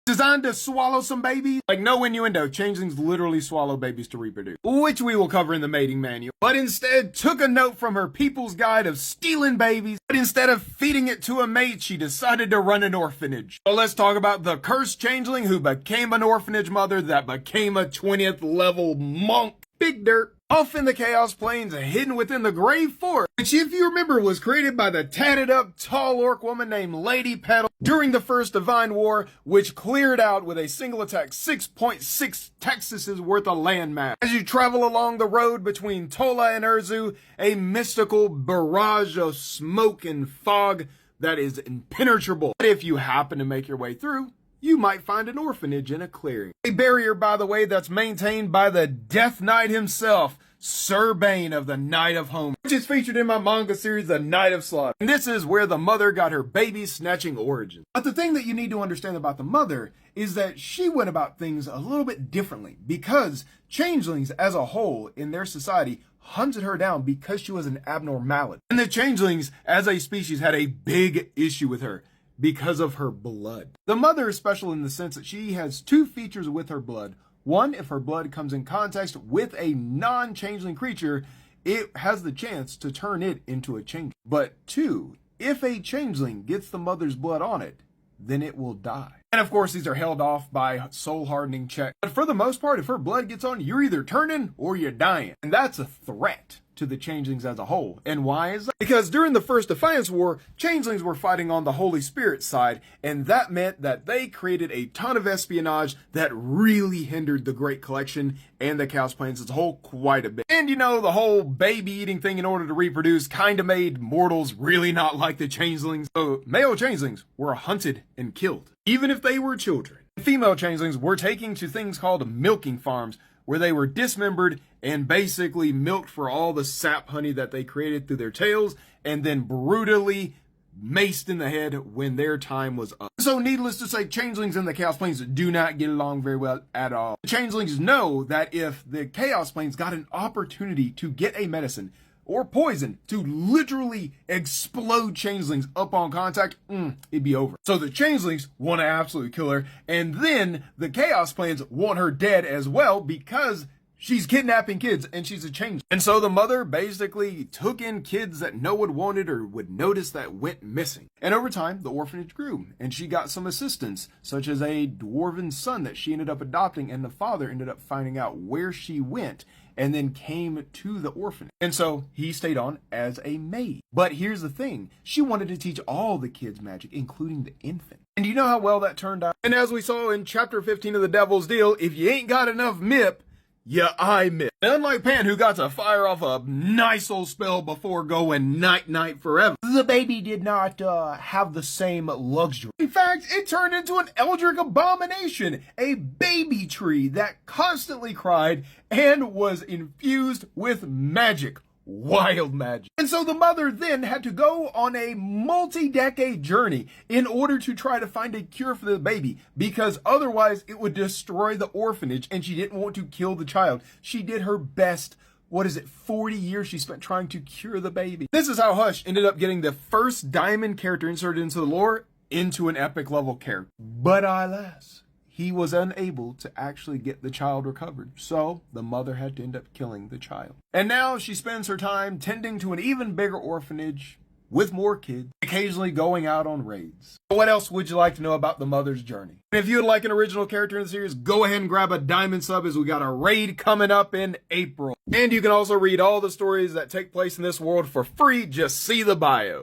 designed to swallow some babies. Like, no innuendo, changelings literally swallow babies to reproduce, which we will cover in the mating manual, but instead took a note from her people's guide of stealing babies, but instead of feeding it to a mate, she decided to run an orphanage. So let's talk about the cursed changeling who became an orphanage mother that became a 20th level monk. Big dirt. Off in the Chaos Plains, hidden within the Grave Forest, which, if you remember, was created by the tatted up, tall orc woman named Lady Petal during the First Divine War, which cleared out with a single attack 6.6 Texas' worth of landmass. As you travel along the road between Tola and Urzu, a mystical barrage of smoke and fog that is impenetrable. But if you happen to make your way through, you might find an orphanage in a clearing. A barrier, by the way, that's maintained by the Death Knight himself, Sir Bane of the Knight of Home, which is featured in my manga series, The Knight of Slaughter. And this is where the mother got her baby snatching origin. But the thing that you need to understand about the mother is that she went about things a little bit differently, because changelings as a whole in their society hunted her down because she was an abnormality. And the changelings as a species had a big issue with her because of her blood. The mother is special in the sense that she has two features with her blood. One, if her blood comes in contact with a non-changeling creature, it has the chance to turn it into a changeling. But two, if a changeling gets the mother's blood on it, then it will die. And of course, these are held off by soul hardening checks. But for the most part, if her blood gets on, you're either turning or you're dying. And that's a threat to the changelings as a whole. And why is that? Because during the First Defiance War, changelings were fighting on the Holy Spirit side, and that meant that they created a ton of espionage that really hindered the Great Collection and the Chaos Plains as a whole quite a bit. And you know, the whole baby eating thing in order to reproduce kind of made mortals really not like the changelings. So male changelings were hunted and killed, even if they were children. Female changelings were taken to things called milking farms, where they were dismembered and basically milked for all the sap honey that they created through their tails, and then brutally maced in the head when their time was up. So needless to say, changelings and the Chaos Plains do not get along very well at all. The changelings know that if the Chaos Plains got an opportunity to get a medicine or poison to literally explode changelings up on contact, it'd be over. So the changelings want to absolutely kill her, and then the Chaos Plains want her dead as well because she's kidnapping kids and she's a changeling. And so the mother basically took in kids that no one wanted or would notice that went missing. And over time, the orphanage grew, and she got some assistants, such as a dwarven son that she ended up adopting, and the father ended up finding out where she went and then came to the orphanage. And so he stayed on as a maid. But here's the thing, she wanted to teach all the kids magic, including the infant. And do you know how well that turned out? And as we saw in chapter 15 of The Devil's Deal, if you ain't got enough MIP, I miss. Unlike Pan, who got to fire off a nice old spell before going night-night forever, the baby did not have the same luxury. In fact, it turned into an eldritch abomination, a baby tree that constantly cried and was infused with magic. Wild magic. And so the mother then had to go on a multi-decade journey in order to try to find a cure for the baby, because otherwise it would destroy the orphanage, and she didn't want to kill the child. She did her best. 40 years she spent trying to cure the baby. This is how Hush ended up getting the first diamond character inserted into the lore into an epic level character. But alas, he was unable to actually get the child recovered, so the mother had to end up killing the child. And now she spends her time tending to an even bigger orphanage with more kids, occasionally going out on raids. What else would you like to know about the mother's journey? And if you would like an original character in the series, go ahead and grab a diamond sub, as we got a raid coming up in April. And you can also read all the stories that take place in this world for free. Just see the bio.